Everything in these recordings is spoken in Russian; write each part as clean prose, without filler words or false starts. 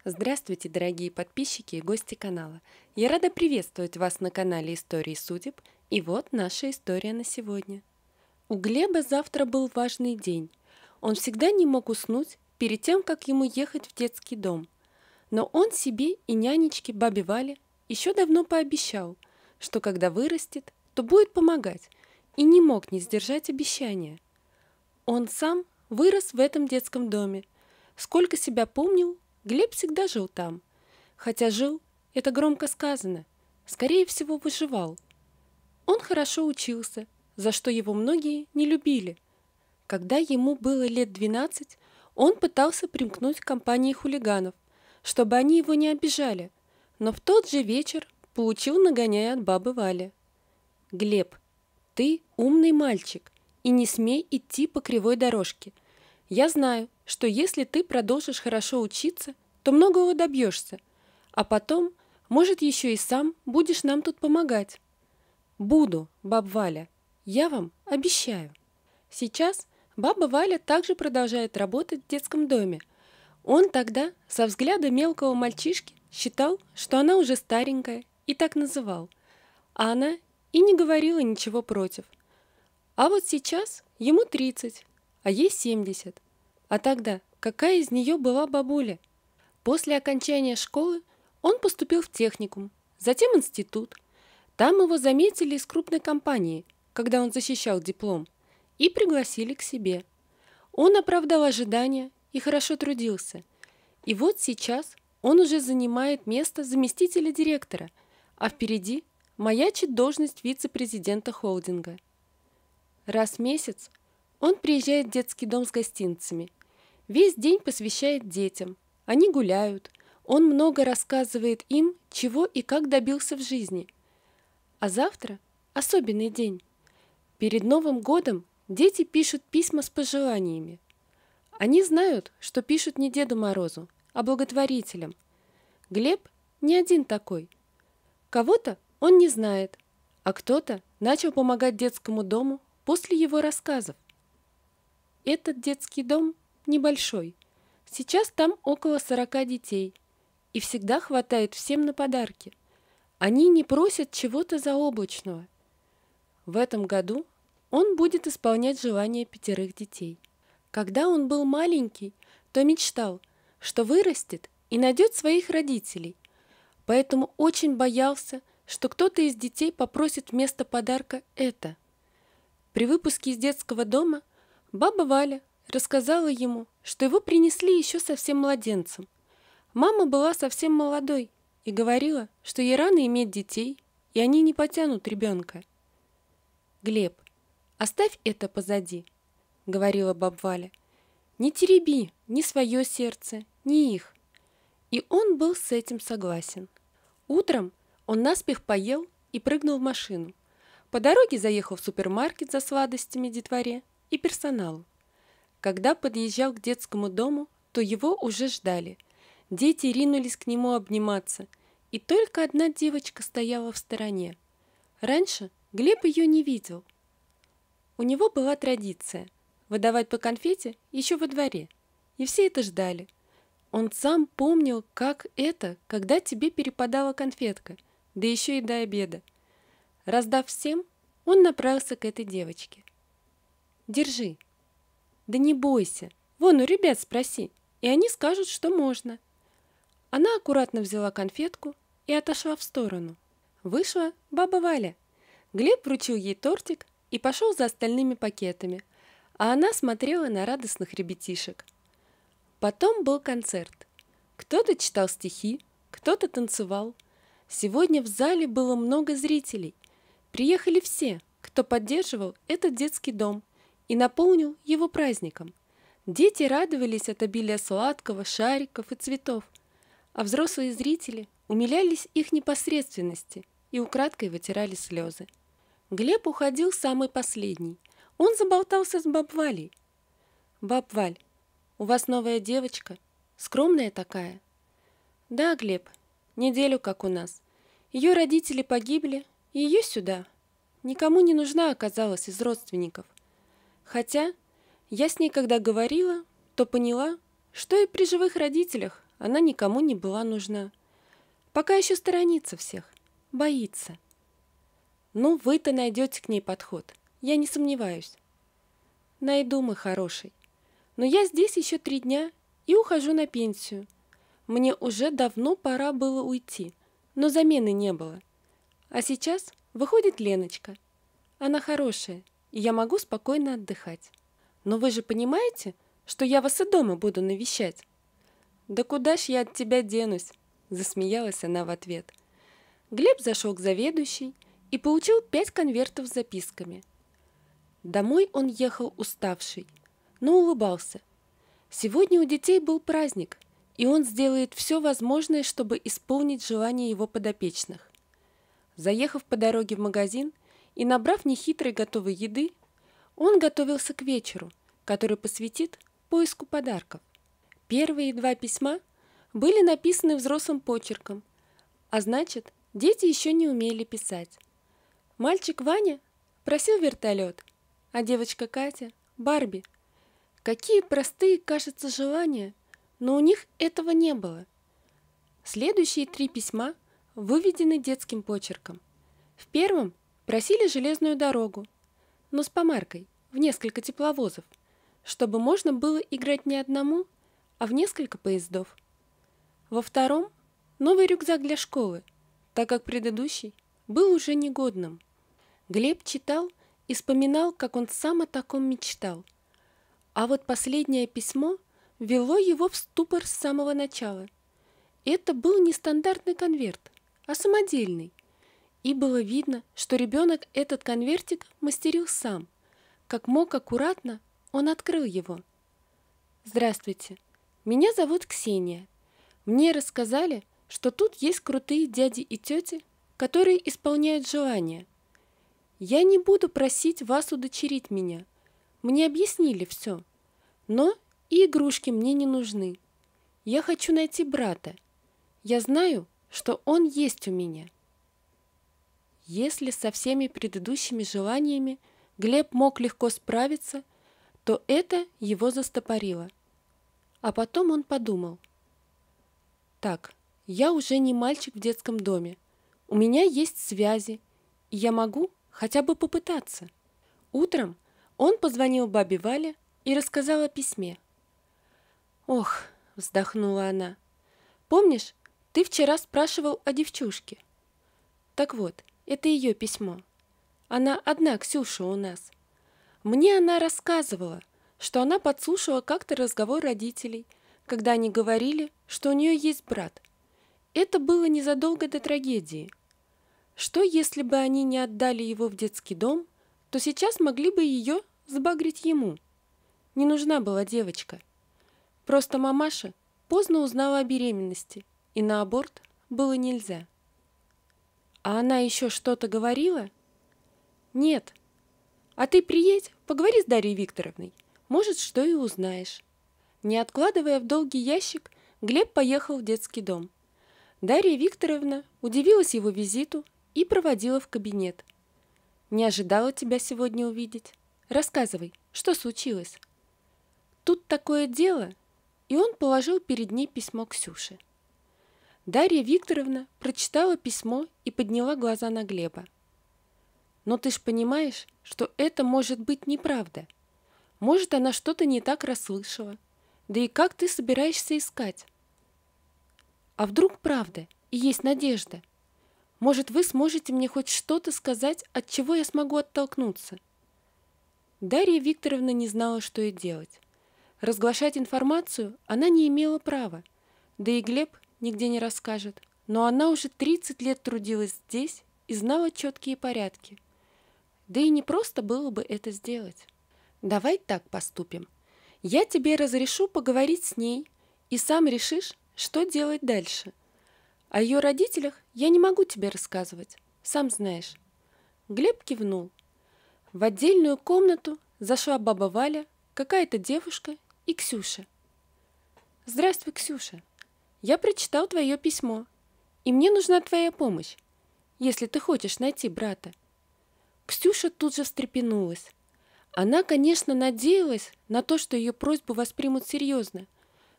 Здравствуйте, дорогие подписчики и гости канала. Я рада приветствовать вас на канале Истории судеб. И вот наша история на сегодня. У Глеба завтра был важный день. Он всегда не мог уснуть перед тем, как ему ехать в детский дом. Но он себе и нянечке бабе Вале еще давно пообещал, что когда вырастет, то будет помогать, и не мог не сдержать обещания. Он сам вырос в этом детском доме. Сколько себя помнил, Глеб всегда жил там. Хотя жил, это громко сказано, скорее всего, выживал. Он хорошо учился, за что его многие не любили. Когда ему было лет 12, он пытался примкнуть к компании хулиганов, чтобы они его не обижали, но в тот же вечер получил нагоняй от бабы Вали. «Глеб, ты умный мальчик, и не смей идти по кривой дорожке. Я знаю, что если ты продолжишь хорошо учиться, то многого добьешься, а потом, может, еще и сам будешь нам тут помогать». «Буду, баба Валя, я вам обещаю». Сейчас баба Валя также продолжает работать в детском доме. Он тогда, со взгляда мелкого мальчишки, считал, что она уже старенькая, и так называл. А она и не говорила ничего против. А вот сейчас ему 30, а ей 70. А тогда какая из нее была бабуля? После окончания школы он поступил в техникум, затем институт. Там его заметили из крупной компании, когда он защищал диплом, и пригласили к себе. Он оправдал ожидания и хорошо трудился. И вот сейчас он уже занимает место заместителя директора, а впереди маячит должность вице-президента холдинга. Раз в месяц он приезжает в детский дом с гостинцами. Весь день посвящает детям. Они гуляют. Он много рассказывает им, чего и как добился в жизни. А завтра особенный день. Перед Новым годом дети пишут письма с пожеланиями. Они знают, что пишут не Деду Морозу, а благотворителям. Глеб не один такой. Кого-то он не знает, а кто-то начал помогать детскому дому после его рассказов. Этот детский дом небольшой. Сейчас там около 40 детей, и всегда хватает всем на подарки. Они не просят чего-то заоблачного. В этом году он будет исполнять желания 5 детей. Когда он был маленький, то мечтал, что вырастет и найдет своих родителей, поэтому очень боялся, что кто-то из детей попросит вместо подарка это. При выпуске из детского дома баба Валя рассказала ему, что его принесли еще совсем младенцем. Мама была совсем молодой и говорила, что ей рано иметь детей, и они не потянут ребенка. «Глеб, оставь это позади», — говорила баба Валя. «Не тереби ни свое сердце, ни их». И он был с этим согласен. Утром он наспех поел и прыгнул в машину. По дороге заехал в супермаркет за сладостями детворе и персоналу. Когда подъезжал к детскому дому, то его уже ждали. Дети ринулись к нему обниматься, и только одна девочка стояла в стороне. Раньше Глеб ее не видел. У него была традиция выдавать по конфете еще во дворе, и все это ждали. Он сам помнил, как это, когда тебе перепадала конфетка, да еще и до обеда. Раздав всем, он направился к этой девочке. «Держи». «Да не бойся. Вон у ребят спроси, и они скажут, что можно». Она аккуратно взяла конфетку и отошла в сторону. Вышла баба Валя. Глеб вручил ей тортик и пошел за остальными пакетами, а она смотрела на радостных ребятишек. Потом был концерт. Кто-то читал стихи, кто-то танцевал. Сегодня в зале было много зрителей. Приехали все, кто поддерживал этот детский дом и наполнил его праздником. Дети радовались от обилия сладкого, шариков и цветов, а взрослые зрители умилялись их непосредственности и украдкой вытирали слезы. Глеб уходил самый последний. Он заболтался с баб Валей. «Баб Валь, у вас новая девочка? Скромная такая?» «Да, Глеб, неделю как у нас. Ее родители погибли, и ее сюда. Никому не нужна оказалась из родственников. Хотя я с ней когда говорила, то поняла, что и при живых родителях она никому не была нужна. Пока еще сторонится всех, боится. Ну, вы-то найдете к ней подход, я не сомневаюсь. Найду, мой хороший. Но я здесь еще 3 дня и ухожу на пенсию. Мне уже давно пора было уйти, но замены не было. А сейчас выходит Леночка. Она хорошая, и я могу спокойно отдыхать. Но вы же понимаете, что я вас и дома буду навещать? Да куда ж я от тебя денусь? Засмеялась она в ответ. Глеб зашел к заведующей и получил 5 конвертов с записками. Домой он ехал уставший, но улыбался. Сегодня у детей был праздник, и он сделает все возможное, чтобы исполнить желания его подопечных. Заехав по дороге в магазин и набрав нехитрой готовой еды, он готовился к вечеру, который посвятит поиску подарков. Первые 2 письма были написаны взрослым почерком, а значит, дети еще не умели писать. Мальчик Ваня просил вертолет, а девочка Катя – Барби. Какие простые, кажется, желания, но у них этого не было. Следующие 3 письма выведены детским почерком. В первом просили железную дорогу, но с помаркой в несколько тепловозов, чтобы можно было играть не одному, а в несколько поездов. Во втором – новый рюкзак для школы, так как предыдущий был уже негодным. Глеб читал и вспоминал, как он сам о таком мечтал. А вот последнее письмо ввело его в ступор с самого начала. Это был не стандартный конверт, а самодельный. И было видно, что ребенок этот конвертик мастерил сам. Как мог аккуратно, он открыл его. «Здравствуйте, меня зовут Ксения. Мне рассказали, что тут есть крутые дяди и тети, которые исполняют желания. Я не буду просить вас удочерить меня. Мне объяснили все. Но и игрушки мне не нужны. Я хочу найти брата. Я знаю, что он есть у меня». Если со всеми предыдущими желаниями Глеб мог легко справиться, то это его застопорило. А потом он подумал: «Так, я уже не мальчик в детском доме. У меня есть связи, и я могу хотя бы попытаться». Утром он позвонил бабе Вале и рассказал о письме. «Ох», — вздохнула она, — «помнишь, ты вчера спрашивал о девчушке? Так вот, это ее письмо. Она одна, Ксюша, у нас. Мне она рассказывала, что она подслушала как-то разговор родителей, когда они говорили, что у нее есть брат. Это было незадолго до трагедии. Что, если бы они не отдали его в детский дом, то сейчас могли бы ее сбагрить ему. Не нужна была девочка. Просто мамаша поздно узнала о беременности, и на аборт было нельзя». «А она еще что-то говорила?» «Нет. А ты приедь, поговори с Дарьей Викторовной. Может, что и узнаешь». Не откладывая в долгий ящик, Глеб поехал в детский дом. Дарья Викторовна удивилась его визиту и проводила в кабинет. «Не ожидала тебя сегодня увидеть. Рассказывай, что случилось?» «Тут такое дело», и он положил перед ней письмо Ксюше. Дарья Викторовна прочитала письмо и подняла глаза на Глеба. «Но ты ж понимаешь, что это может быть неправда. Может, она что-то не так расслышала. Да и как ты собираешься искать? А вдруг правда и есть надежда? Может, вы сможете мне хоть что-то сказать, от чего я смогу оттолкнуться?» Дарья Викторовна не знала, что ей делать. Разглашать информацию она не имела права, да и Глеб нигде не расскажет, но она уже 30 лет трудилась здесь и знала четкие порядки. Да и не просто было бы это сделать. «Давай так поступим. Я тебе разрешу поговорить с ней, и сам решишь, что делать дальше. О ее родителях я не могу тебе рассказывать, сам знаешь». Глеб кивнул. В отдельную комнату зашла баба Валя, какая-то девушка и Ксюша. «Здравствуй, Ксюша. Я прочитал твое письмо, и мне нужна твоя помощь, если ты хочешь найти брата». Ксюша тут же встрепенулась. Она, конечно, надеялась на то, что ее просьбу воспримут серьезно,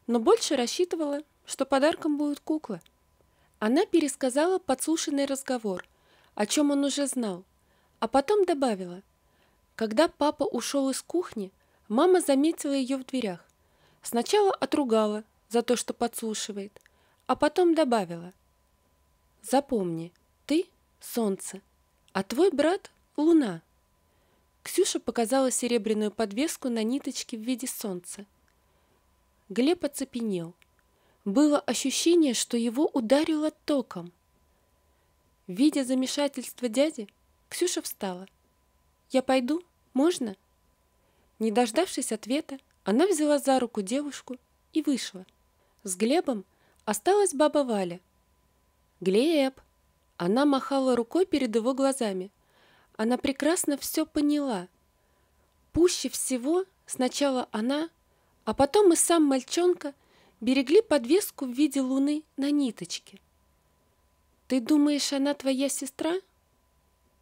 но больше рассчитывала что подарком будет кукла. Она пересказала подслушанный разговор, о чем он уже знал, а потом добавила: когда папа ушел из кухни, мама заметила ее в дверях. Сначала отругала за то, что подслушивает, а потом добавила: запомни, ты — солнце, а твой брат — луна. Ксюша показала серебряную подвеску на ниточке в виде солнца. Глеб оцепенел. Было ощущение, что его ударило током. Видя замешательство дяди, Ксюша встала. «Я пойду? Можно?» Не дождавшись ответа, она взяла за руку девушку и вышла. С Глебом осталась баба Валя. «Глеб!» Она махала рукой перед его глазами. Она прекрасно все поняла. Пуще всего сначала она, а потом и сам мальчонка берегли подвеску в виде луны на ниточке. «Ты думаешь, она твоя сестра?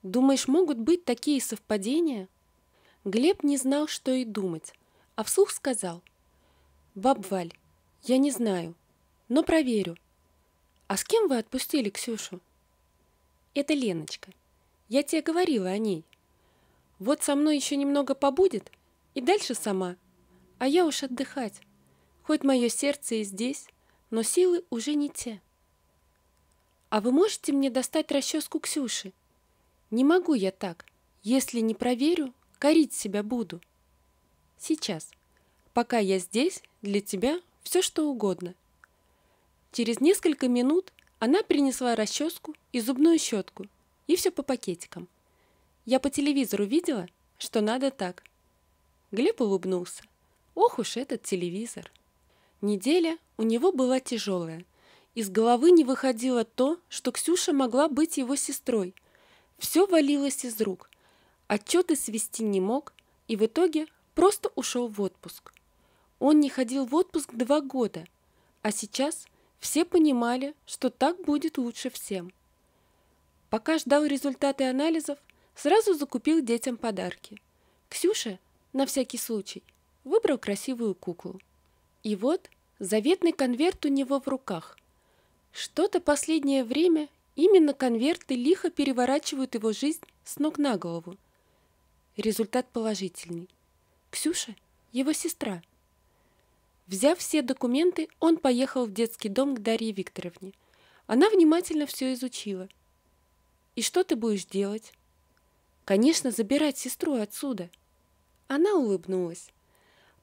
Думаешь, могут быть такие совпадения?» Глеб не знал, что и думать, а вслух сказал: «Баб Валь, я не знаю, но проверю. А с кем вы отпустили Ксюшу?» «Это Леночка. Я тебе говорила о ней. Вот со мной еще немного побудет, и дальше сама. А я уж отдыхать. Хоть мое сердце и здесь, но силы уже не те». «А вы можете мне достать расческу Ксюши?» «Не могу я так. Если не проверю, корить себя буду». «Сейчас. Пока я здесь, для тебя все что угодно». Через несколько минут она принесла расческу и зубную щетку, и все по пакетикам. «Я по телевизору видела, что надо так». Глеб улыбнулся. Ох уж этот телевизор. Неделя у него была тяжелая. Из головы не выходило то, что Ксюша могла быть его сестрой. Все валилось из рук. Отчеты свести не мог и в итоге просто ушел в отпуск. Он не ходил в отпуск 2 года, а сейчас все понимали, что так будет лучше всем. Пока ждал результаты анализов, сразу закупил детям подарки. Ксюша, на всякий случай, выбрал красивую куклу. И вот заветный конверт у него в руках. Что-то последнее время именно конверты лихо переворачивают его жизнь с ног на голову. Результат положительный. Ксюша – его сестра. Взяв все документы, он поехал в детский дом к Дарье Викторовне. Она внимательно все изучила. «И что ты будешь делать?» «Конечно, забирать сестру отсюда». Она улыбнулась.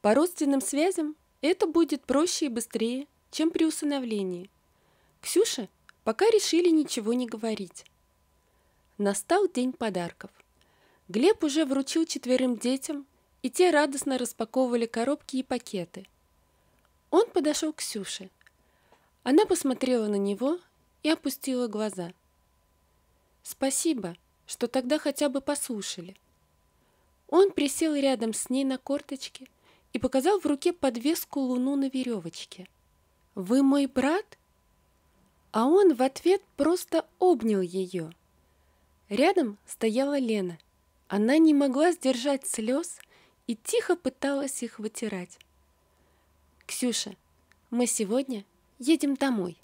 «По родственным связям это будет проще и быстрее, чем при усыновлении». Ксюше пока решили ничего не говорить. Настал день подарков. Глеб уже вручил 4 детям, и те радостно распаковывали коробки и пакеты. Он подошел к Ксюше. Она посмотрела на него и опустила глаза. «Спасибо, что тогда хотя бы послушали». Он присел рядом с ней на корточки и показал в руке подвеску луну на веревочке. «Вы мой брат?» А он в ответ просто обнял ее. Рядом стояла Лена. Она не могла сдержать слез и тихо пыталась их вытирать. «Ксюша, мы сегодня едем домой».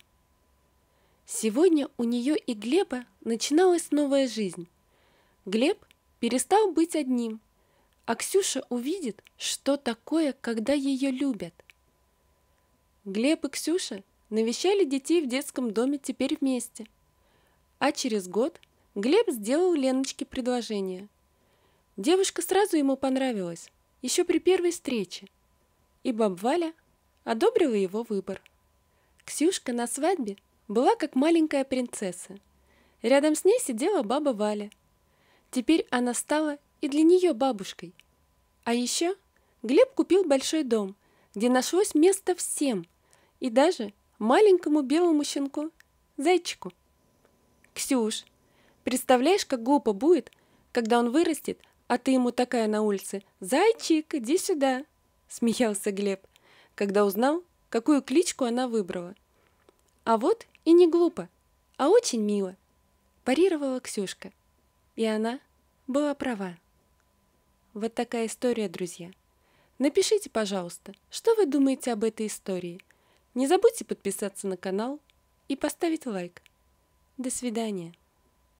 Сегодня у нее и Глеба начиналась новая жизнь. Глеб перестал быть одним, а Ксюша увидит, что такое, когда ее любят. Глеб и Ксюша навещали детей в детском доме теперь вместе. А через год Глеб сделал Леночке предложение. Девушка сразу ему понравилась, еще при первой встрече. И баба Валя одобрила его выбор. Ксюшка на свадьбе была как маленькая принцесса. Рядом с ней сидела баба Валя. Теперь она стала и для нее бабушкой. А еще Глеб купил большой дом, где нашлось место всем, и даже маленькому белому щенку, зайчику. «Ксюш, представляешь, как глупо будет, когда он вырастет, а ты ему такая на улице: «Зайчик, иди сюда!»» — смеялся Глеб, когда узнал, какую кличку она выбрала. «А вот и не глупо, а очень мило», — парировала Ксюшка. И она была права. Вот такая история, друзья. Напишите, пожалуйста, что вы думаете об этой истории. Не забудьте подписаться на канал и поставить лайк. До свидания.